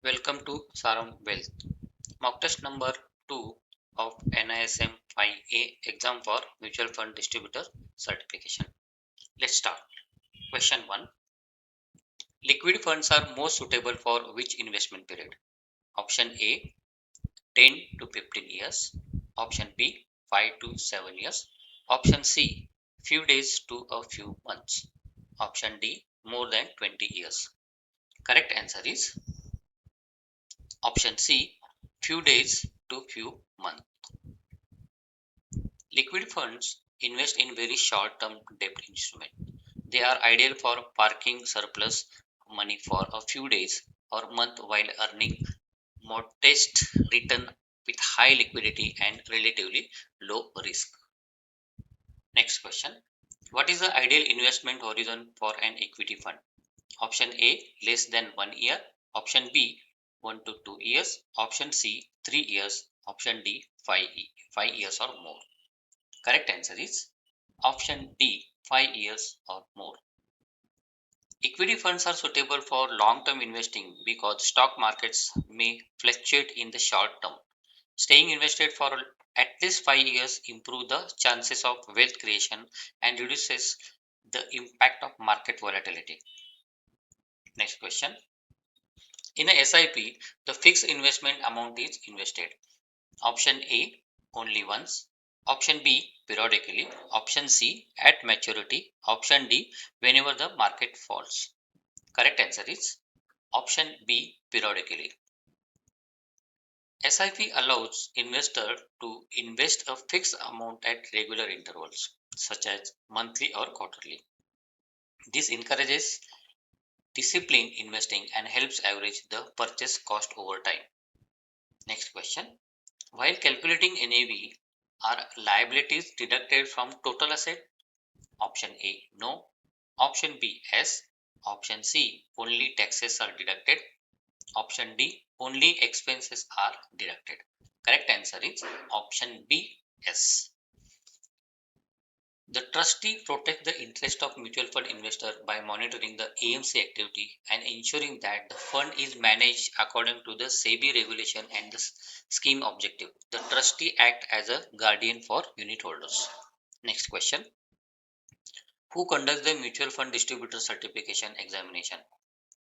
Welcome to Sarambh Wealth. Mock test number 2 of NISM V-A exam for mutual fund distributor certification. Let's start. Question 1. Liquid funds are most suitable for which investment period? Option A 10 to 15 years. Option B 5 to 7 years. Option C few days to a few months. Option D more than 20 years. Correct answer is option C few days to few months. Liquid funds invest in very short-term debt instruments. They are ideal for parking surplus money for a few days or month while earning modest return with high liquidity and relatively low risk. Next question. What is the ideal investment horizon for an equity fund? Option A less than 1 year. Option B 1 to 2 years. Option C 3 years. Option D 5 years or more. Correct answer is option D 5 years or more. Equity funds are suitable for long-term investing because stock markets may fluctuate in the short term. Staying invested for at least 5 years improves the chances of wealth creation and reduces the impact of market volatility. Next question. In a SIP, the fixed investment amount is invested. Option A only once. Option B periodically. Option C at maturity. Option D whenever the market falls. Correct answer is option B periodically. SIP allows investor to invest a fixed amount at regular intervals such as monthly or quarterly. This encourages disciplined investing and helps average the purchase cost over time. Next question. While calculating NAV, are liabilities deducted from total asset? Option A no. Option B yes. Option C only taxes are deducted. Option D only expenses are deducted. Correct answer is option B yes. The trustee protects the interest of mutual fund investor by monitoring the AMC activity and ensuring that the fund is managed according to the SEBI regulation and the scheme objective. The trustee acts as a guardian for unit holders. Next question. Who conducts the mutual fund distributor certification examination?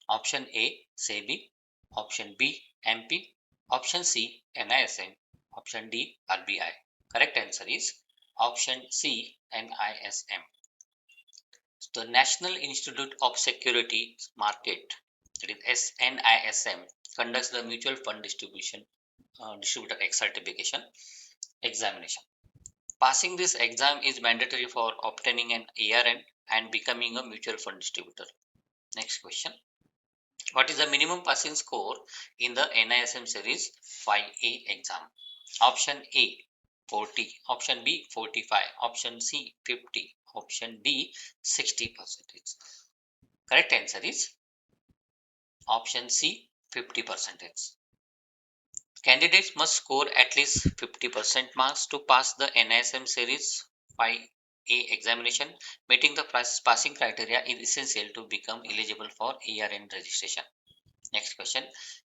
Option A SEBI, option B MP, option C NISM, option D RBI. Correct answer is option C NISM. The National Institute of Securities Market, that is NISM, conducts the mutual fund distributor certification examination. Passing this exam is mandatory for obtaining an ARN and becoming a mutual fund distributor. Next question. What is the minimum passing score in the NISM series 5A exam? Option A 40, option B 45, option C 50, option D 60%. Correct answer is option C 50%. Candidates must score at least 50% marks to pass the NISM series 5A examination. Meeting the passing criteria is essential to become eligible for ARN registration. Next question.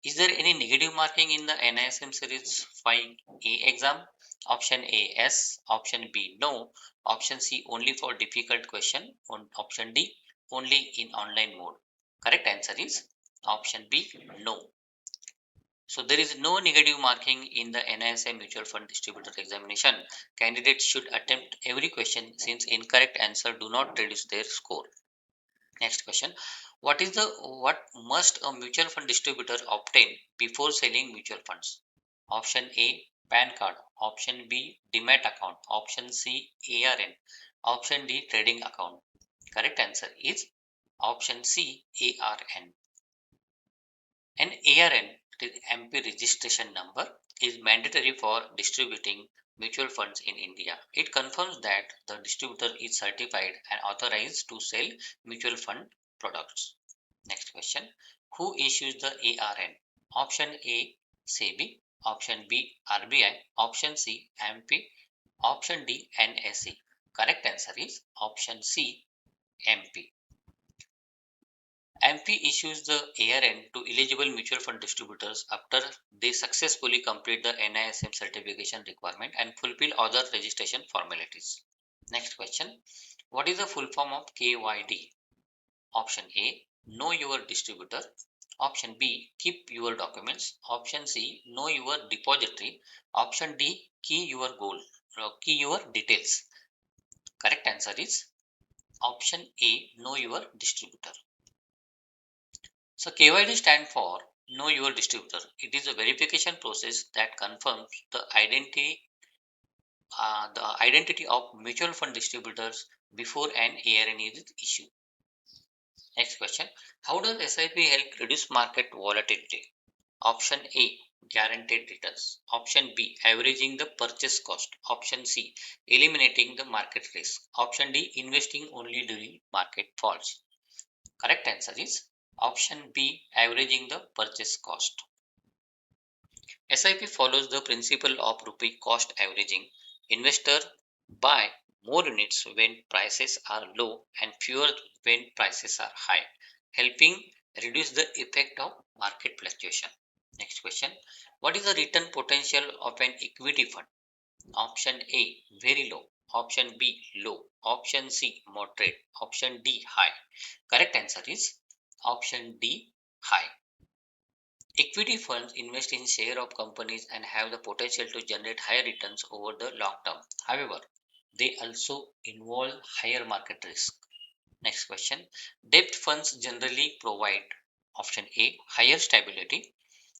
Is there any negative marking in the NISM series 5A exam? Option A yes, option B no, option C only for difficult question, option D only in online mode. Correct answer is option B no. So there is no negative marking in the NISM mutual fund distributor examination. Candidates should attempt every question since incorrect answer do not reduce their score. Next question. What must a mutual fund distributor obtain before selling mutual funds? Option A PAN card, option B demat account, option C ARN, option D trading account. Correct answer is option C ARN. An ARN, MP registration number, is mandatory for distributing mutual funds in India. It confirms that the distributor is certified and authorized to sell mutual fund products. Next question. Who issues the ARN? Option A SEBI, option B RBI, option C AMFI, option D NSE. Correct answer is option C MP. AMFI issues the ARN to eligible mutual fund distributors after they successfully complete the NISM certification requirement and fulfill other registration formalities. Next question. What is the full form of KYD? Option A. Know your distributor. Option B. Keep your documents. Option C. Know your depository. Option D. Key your details. Correct answer is option A. Know your distributor. So KYD stand for Know Your Distributor. It is a verification process that confirms the identity of mutual fund distributors before an ARN is issued. Next question. How does SIP help reduce market volatility? Option A. Guaranteed returns. Option B. Averaging the purchase cost. Option C. Eliminating the market risk. Option D. Investing only during market falls. Correct answer is option B. Averaging the purchase cost. SIP follows the principle of rupee cost averaging. Investors buy more units when prices are low and fewer when prices are high, helping reduce the effect of market fluctuation. Next question. What is the return potential of an equity fund? Option A, very low. Option B, low. Option C, moderate. Option D, high. Correct answer is option D, high. Equity funds invest in share of companies and have the potential to generate higher returns over the long term. However, they also involve higher market risk. Next question. Debt funds generally provide option A, higher stability.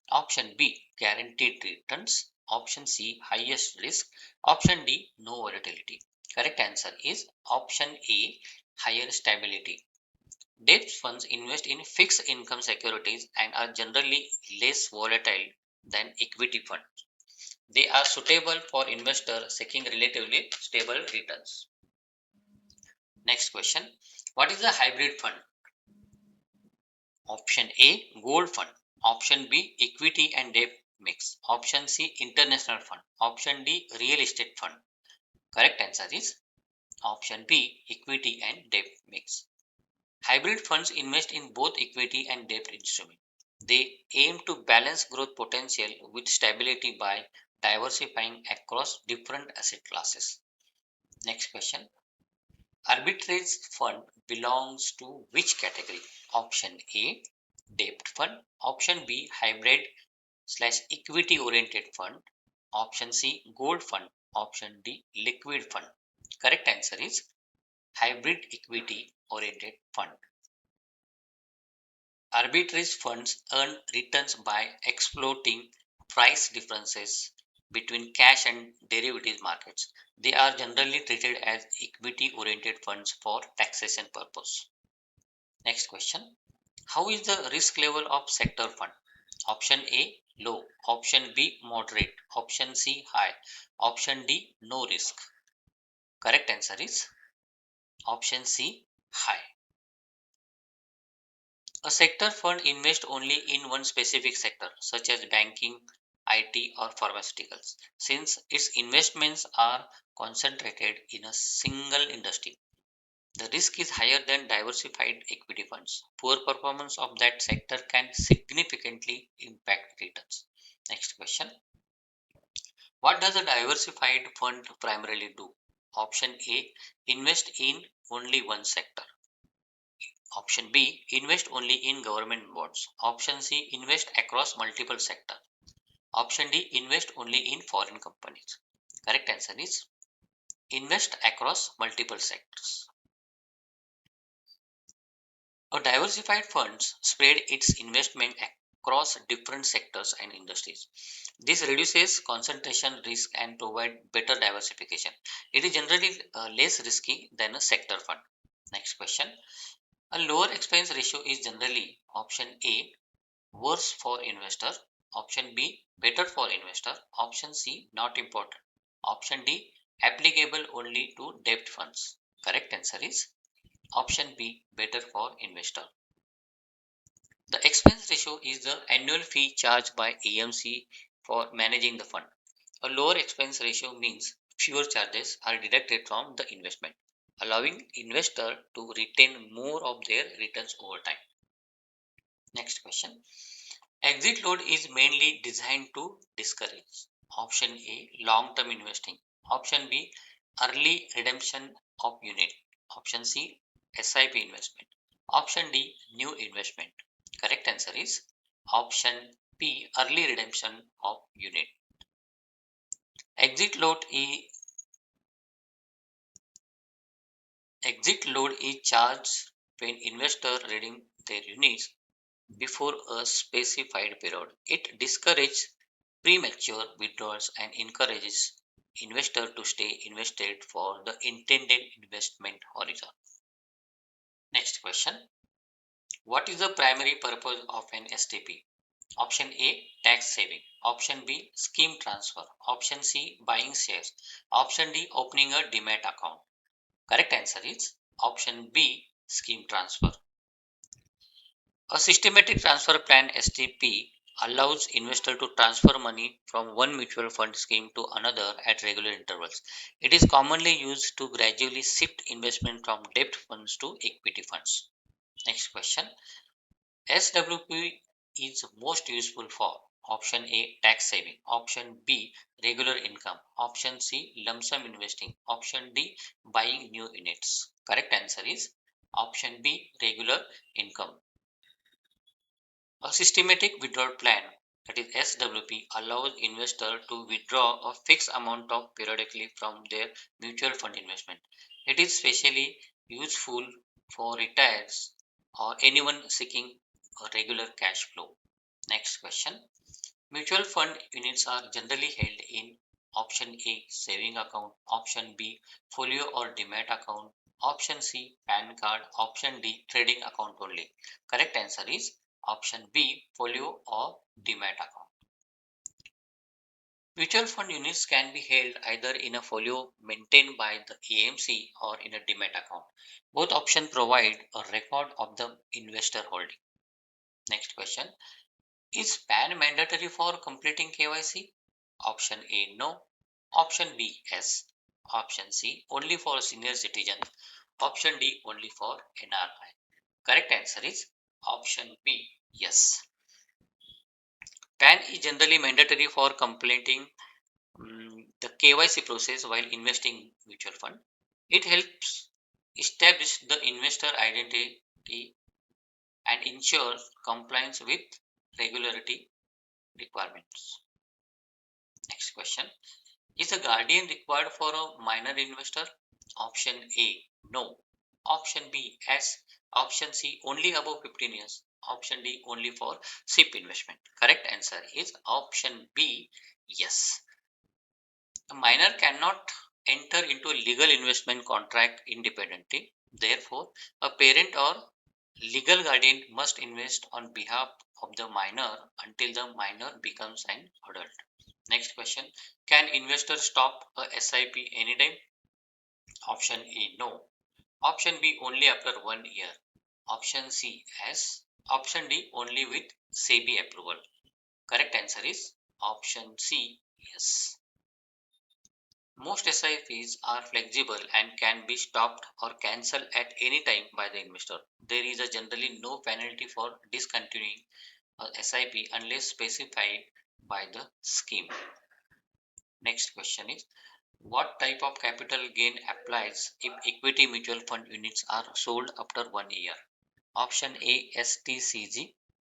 Option B, guaranteed returns. Option C, highest risk. Option D, no volatility. Correct answer is option A, higher stability. Debt funds invest in fixed income securities and are generally less volatile than equity funds. They are suitable for investors seeking relatively stable returns. Next question. What is a hybrid fund? Option A, gold fund. Option B, equity and debt mix. Option C, international fund. Option D, real estate fund. Correct answer is option B, equity and debt mix. Hybrid funds invest in both equity and debt instruments. They aim to balance growth potential with stability by diversifying across different asset classes. Next question. Arbitrage fund belongs to which category? Option A, debt fund. Option B, hybrid slash equity oriented fund. Option C, gold fund. Option D, liquid fund. Correct answer is hybrid equity oriented fund. Arbitrage funds earn returns by exploiting price differences between cash and derivatives markets. They are generally treated as equity oriented funds for taxation purpose. Next question. How is the risk level of sector fund? Option A, low. Option B, moderate. Option C, high. Option D, no risk. Correct answer is option C, high. A sector fund invests only in one specific sector, such as banking, IT, or pharmaceuticals. Since its investments are concentrated in a single industry, the risk is higher than diversified equity funds. Poor performance of that sector can significantly impact returns. Next question. What does a diversified fund primarily do? Option A, invest in only one sector. Option B, invest only in government bonds. Option C, invest across multiple sectors. Option D, invest only in foreign companies. Correct answer is invest across multiple sectors. A diversified funds spread its investment across different sectors and industries. This reduces concentration risk and provide better diversification. It is generally less risky than a sector fund. Next question. A lower expense ratio is generally option A, worse for investor. Option B, better for investor. Option C, not important. Option D, applicable only to debt funds. Correct answer is option B, better for investor. The expense ratio is the annual fee charged by AMC for managing the fund. A lower expense ratio means fewer charges are deducted from the investment, allowing investor to retain more of their returns over time. Next question. Exit load is mainly designed to discourage. Option A, long-term investing. Option B, early redemption of unit. Option C, SIP investment. Option D, new investment. Correct answer is option B, early redemption of unit. Exit load is Exit load is charged when investor redeem their units before a specified period. It discourages premature withdrawals and encourages investor to stay invested for the intended investment horizon. Next question. What is the primary purpose of an STP? Option A, tax saving. Option B, scheme transfer. Option C, buying shares. Option D, opening a demat account. Correct answer is option B, scheme transfer. A systematic transfer plan (STP) allows investor to transfer money from one mutual fund scheme to another at regular intervals. It is commonly used to gradually shift investment from debt funds to equity funds. Next question. SWP is most useful for option A, tax saving, option B, regular income, option C, lump sum investing, option D, buying new units. Correct answer is option B, regular income. A systematic withdrawal plan, that is SWP, allows investors to withdraw a fixed amount of periodically from their mutual fund investment. It is especially useful for retirees or anyone seeking a regular cash flow. Next question. Mutual fund units are generally held in option A, saving account, option B, folio or demat account, option C, PAN card, option D, trading account only. Correct answer is option B, folio or demat account. Mutual fund units can be held either in a folio maintained by the AMC or in a demat account. Both options provide a record of the investor holding. Next question. Is PAN mandatory for completing KYC? Option A, no. Option B, yes. Option C, only for senior citizens. Option D, only for NRI. Correct answer is option B, yes. PAN is generally mandatory for completing the KYC process while investing mutual fund. It helps establish the investor identity and ensures compliance with regularity requirements. Next question. Is a guardian required for a minor investor? Option A, no. Option B, yes. Option C, only above 15 years. Option D, only for SIP investment. Correct answer is option B, yes. A minor cannot enter into a legal investment contract independently. Therefore, a parent or legal guardian must invest on behalf of the minor until the minor becomes an adult. Next question. Can investors stop a SIP anytime? Option A, no. Option B, only after 1 year. Option C, yes. Option D, only with SEBI approval. Correct answer is option C, yes. Most SIPs are flexible and can be stopped or cancelled at any time by the investor. There is a generally no penalty for discontinuing a SIP unless specified by the scheme. Next question is, what type of capital gain applies if equity mutual fund units are sold after 1 year? Option A, STCG.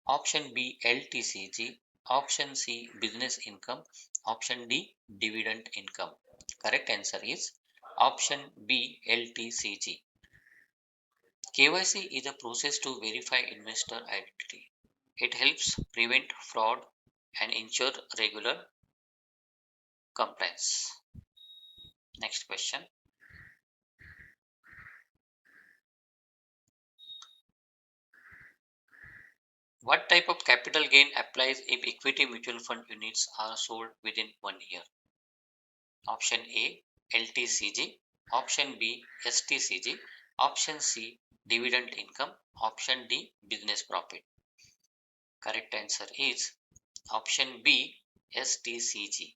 Option B, LTCG. Option C, business income. Option D, dividend income. Correct answer is option B, LTCG. KYC is a process to verify investor identity. It helps prevent fraud and ensure regular compliance. Next question. What type of capital gain applies if equity mutual fund units are sold within 1 year? Option A, LTCG. Option B, STCG. Option C, dividend income. Option D, business profit. Correct answer is option B, STCG.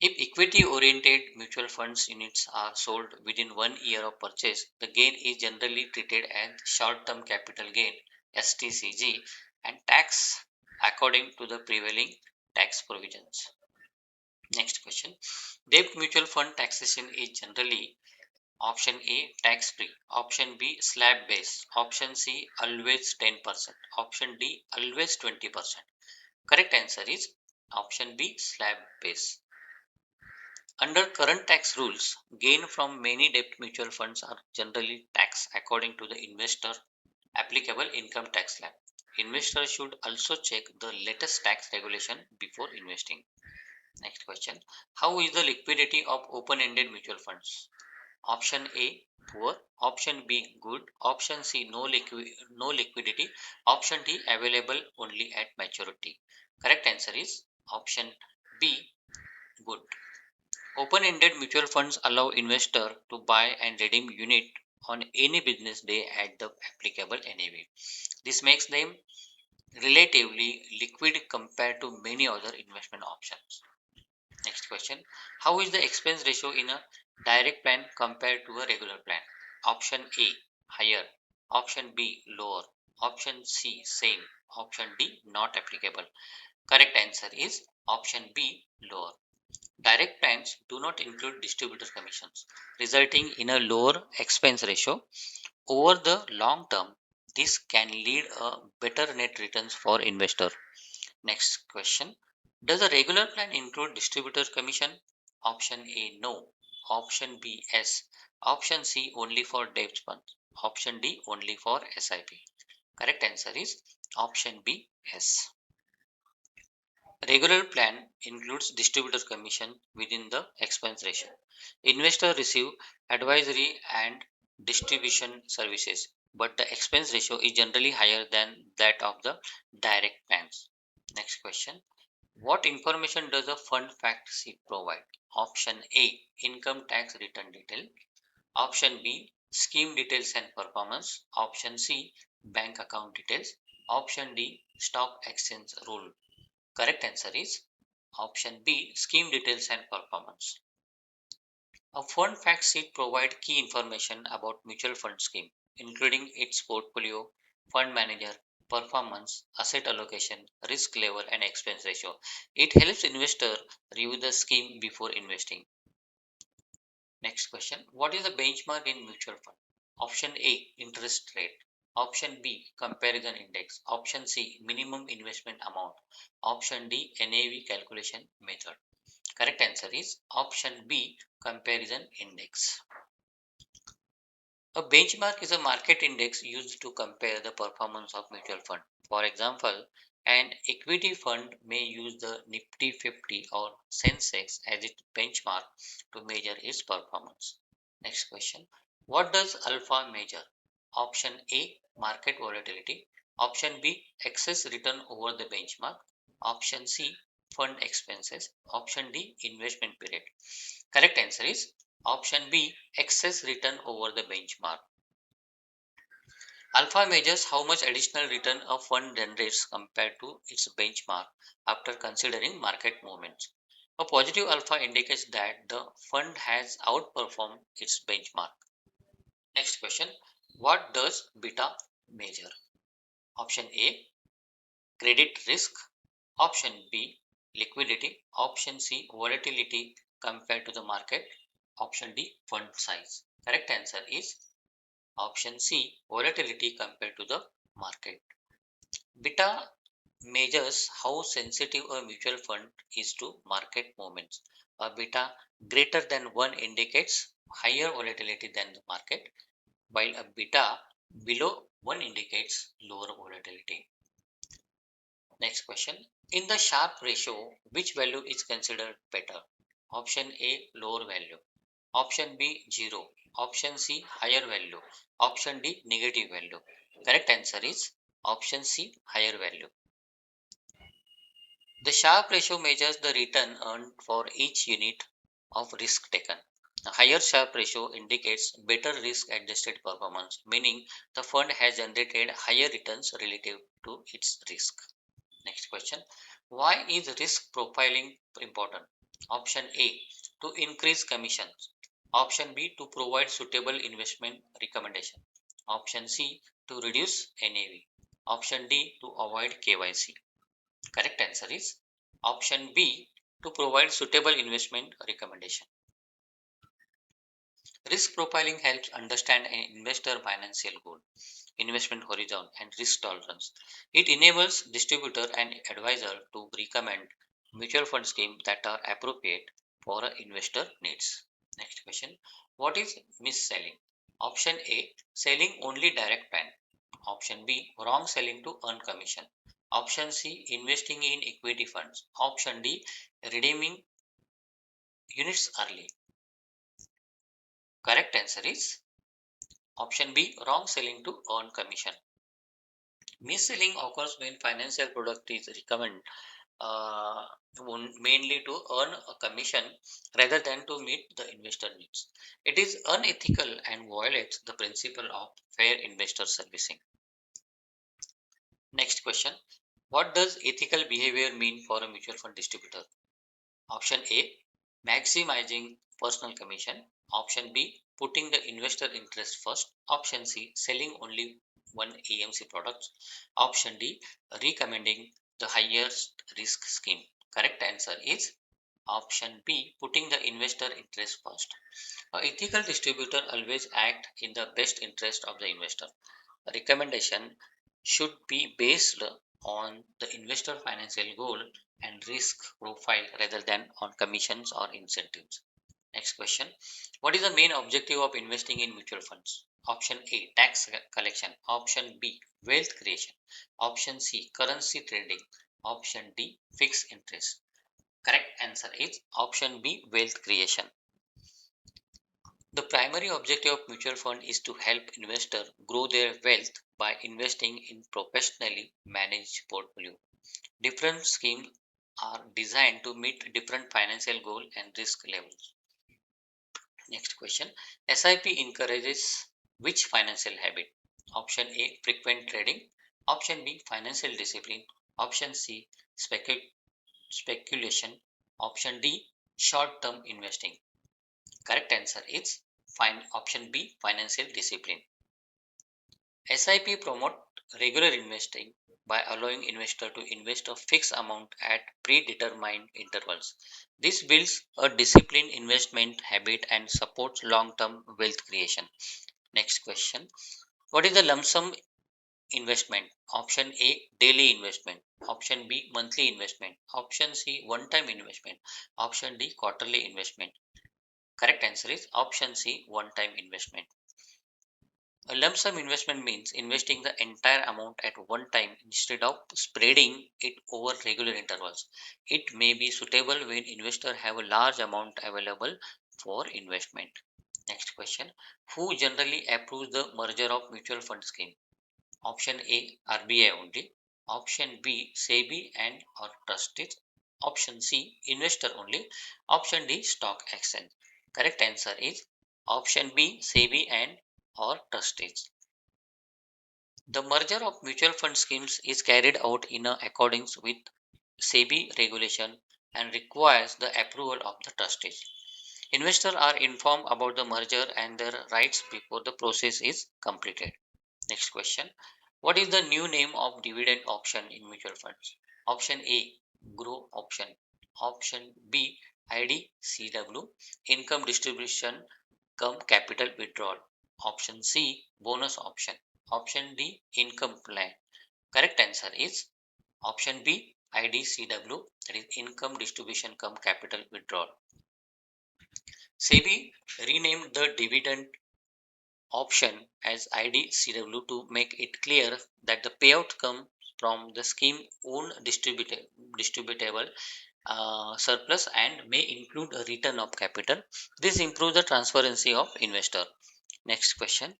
If equity oriented mutual funds units are sold within 1 year of purchase, the gain is generally treated as short term capital gain STCG, and tax according to the prevailing tax provisions. Next question. Debt mutual fund taxation is generally option A tax free, option B slab based, option C always 10%, option D always 20%. Correct answer is option B slab based. Under current tax rules, gain from many debt mutual funds are generally taxed according to the investor applicable income tax slab. Investors should also check the latest tax regulation before investing. Next question. How is the liquidity of open-ended mutual funds? Option A poor, option B good, option C no liquidity, option D available only at maturity. Correct answer is option B good. Open-ended mutual funds allow investor to buy and redeem unit on any business day at the applicable NAV. This makes them relatively liquid compared to many other investment options. Next question. How is the expense ratio in a direct plan compared to a regular plan? Option A higher, option B lower, option C same, option D not applicable. Correct answer is option B lower. Direct plans do not include distributor commissions, resulting in a lower expense ratio. Over the long term, this can lead a better net returns for investor. Next question. Does a regular plan include distributor commission? Option A no. Option B yes. Option C only for debt funds. Option D only for SIP. Correct answer is option B yes. Regular plan includes distributor commission within the expense ratio. Investor receive advisory and distribution services, but the expense ratio is generally higher than that of the direct plans. Next question. What information does a fund fact sheet provide? Option A income tax return detail. Option B scheme details and performance. Option C bank account details. Option D stock exchange rule. Correct answer is option B scheme details and performance. A fund fact sheet provides key information about mutual fund scheme, including its portfolio, fund manager, performance, asset allocation, risk level, and expense ratio. It helps investor review the scheme before investing. Next question. What is the benchmark in mutual fund? Option A interest rate. Option B comparison index. Option C minimum investment amount. Option D NAV calculation method. Correct answer is option B comparison index. A benchmark is a market index used to compare the performance of mutual fund. For example, an equity fund may use the Nifty 50 or Sensex as its benchmark to measure its performance. Next question. What does alpha measure? Option A market volatility. Option B excess return over the benchmark. Option C fund expenses. Option D investment period. Correct answer is option B excess return over the benchmark. Alpha measures how much additional return a fund generates compared to its benchmark after considering market movements. A positive alpha indicates that the fund has outperformed its benchmark. Next question. What does beta measure? Option A credit risk, option B liquidity, option C volatility compared to the market, option D fund size. Correct answer is option C volatility compared to the market. Beta measures how sensitive a mutual fund is to market movements. A beta greater than 1 indicates higher volatility than the market, while a beta below 1 indicates lower volatility. Next question. In the Sharpe ratio, which value is considered better? Option A lower value. Option B 0. Option C higher value. Option D negative value. Correct answer is option C higher value. The Sharpe ratio measures the return earned for each unit of risk taken. A higher Sharpe ratio indicates better risk adjusted performance, meaning the fund has generated higher returns relative to its risk. Next question. Why is risk profiling important? Option A to increase commissions. Option B to provide suitable investment recommendation. Option C to reduce NAV. Option D, to avoid KYC. Correct answer is option B, to provide suitable investment recommendation. Risk profiling helps understand an investor financial goal, investment horizon, and risk tolerance. It enables distributor and advisor to recommend mutual fund schemes that are appropriate for an investor needs. Next question. What is mis-selling? Option A, selling only direct plan. Option B, wrong selling to earn commission. Option C, investing in equity funds. Option D, redeeming units early. Correct answer is option B, wrong selling to earn commission. Mis-selling occurs when financial product is recommended uh, mainly to earn a commission rather than to meet the investor needs. It is unethical and violates the principle of fair investor servicing. Next question. What does ethical behavior mean for a mutual fund distributor? Option A, maximizing personal commission. Option B, putting the investor interest first. Option C, selling only one AMC products. Option D, recommending the highest risk scheme. Correct answer is option B, putting the investor interest first. A ethical distributor always act in the best interest of the investor. A recommendation should be based on the investor financial goal and risk profile rather than on commissions or incentives. Next question. What is the main objective of investing in mutual funds? Option A, tax collection. Option B, wealth creation. Option C, currency trading. Option D, fixed interest. Correct answer is option B, wealth creation. The primary objective of mutual fund is to help investors grow their wealth by investing in professionally managed portfolio. Different schemes are designed to meet different financial goals and risk levels. Next question. SIP encourages which financial habit? Option A, frequent trading. Option B, financial discipline. Option C, speculation. Option D, short-term investing. Correct answer is option B, financial discipline. SIP promote regular investing by allowing investor to invest a fixed amount at predetermined intervals. This builds a disciplined investment habit and supports long-term wealth creation. Next question. What is the lump sum investment? Option A, daily investment. Option B, monthly investment. Option C, one-time investment. Option D, quarterly investment. Correct answer is option C, one-time investment. A lump sum investment means investing the entire amount at one time instead of spreading it over regular intervals. It may be suitable when investors have a large amount available for investment. Next question. Who generally approves the merger of mutual fund scheme? Option A, RBI only. Option B, SEBI and or trustees. Option C, investor only. Option D, stock exchange. Correct answer is option B, SEBI and or trustees. The merger of mutual fund schemes is carried out in accordance with SEBI regulation and requires the approval of the trustees. Investors are informed about the merger and their rights before the process is completed. Next question. What is the new name of dividend option in mutual funds? Option A, grow option. Option B, IDCW, income distribution cum capital withdrawal. Option C, bonus option. Option D, income plan. Correct answer is option B, IDCW, that is income distribution cum capital withdrawal. SEBI renamed the dividend option as IDCW to make it clear that the payout comes from the scheme own distributable surplus and may include a return of capital. This improves the transparency of investor. Next question.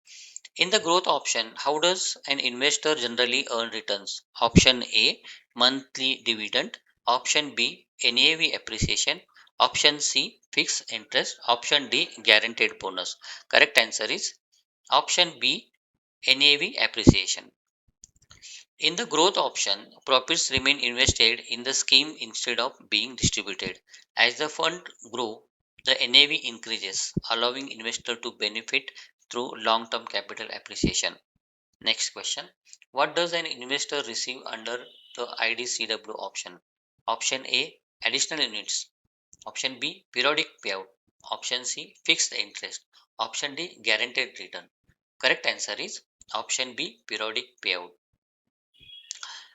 In the growth option, how does an investor generally earn returns? Option A, monthly dividend. Option B, NAV appreciation. Option C, fixed interest. Option D, guaranteed bonus. Correct answer is option B, NAV appreciation. In the growth option, profits remain invested in the scheme instead of being distributed. As the fund grow, the NAV increases, allowing investor to benefit through long-term capital appreciation. Next question. What does an investor receive under the IDCW option? Option A, additional units. Option B, periodic payout. Option C, fixed interest. Option D, guaranteed return. Correct answer is option B, periodic payout.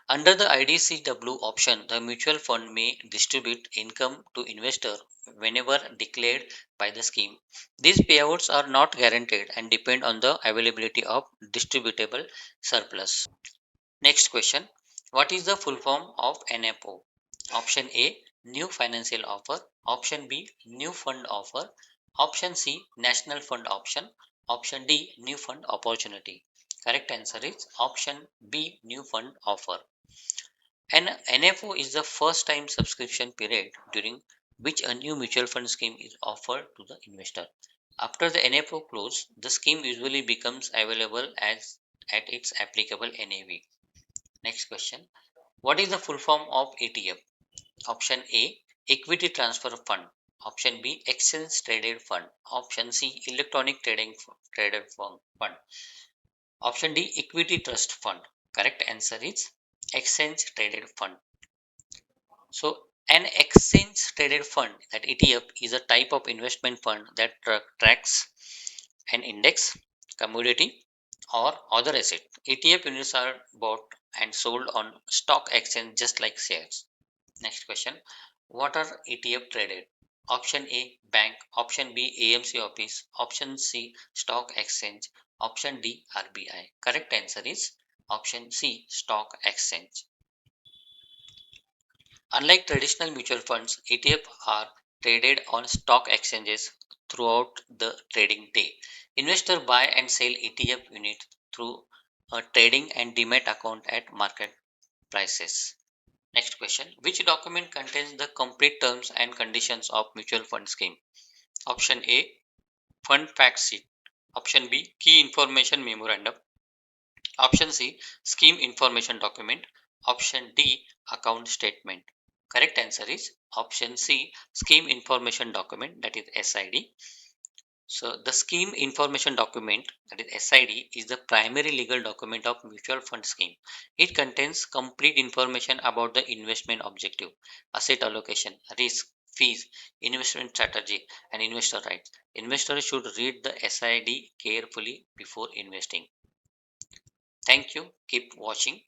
Under the IDCW option, the mutual fund may distribute income to investor whenever declared by the scheme. These payouts are not guaranteed and depend on the availability of distributable surplus. Next question. What is the full form of NFO? Option A, New Financial Offer. Option B, New Fund Offer. Option C, National Fund Option. Option D, New Fund Opportunity. Correct answer is option B, New Fund Offer. An NFO is the first time subscription period during which a new mutual fund scheme is offered to the investor. After the NFO close, the scheme usually becomes available as at its applicable NAV. Next question. What is the full form of ETF? Option A, Equity Transfer Fund. Option B, Exchange Traded Fund. Option C, Electronic Traded Fund. Option D, Equity Trust Fund. Correct answer is Exchange Traded Fund. So, an exchange traded fund, that ETF, is a type of investment fund that tracks an index, commodity, or other asset. ETF units are bought and sold on stock exchange just like shares. Next question. What are ETF traded? Option A, bank. Option B, AMC office. Option C, stock exchange. Option D, RBI. Correct answer is option C, stock exchange. Unlike traditional mutual funds, ETFs are traded on stock exchanges throughout the trading day. Investors buy and sell ETF units through a trading and demat account at market prices. Next question. Which document contains the complete terms and conditions of mutual fund scheme? Option A, fund fact sheet. Option B, key information memorandum. Option C, scheme information document. Option D, account statement. Correct answer is option C, scheme information document, that is SID. So the scheme information document, that is SID, is the primary legal document of mutual fund scheme. It contains complete information about the investment objective, asset allocation, risk, fees, investment strategy, and investor rights. Investors should read the SID carefully before investing. Thank you. Keep watching.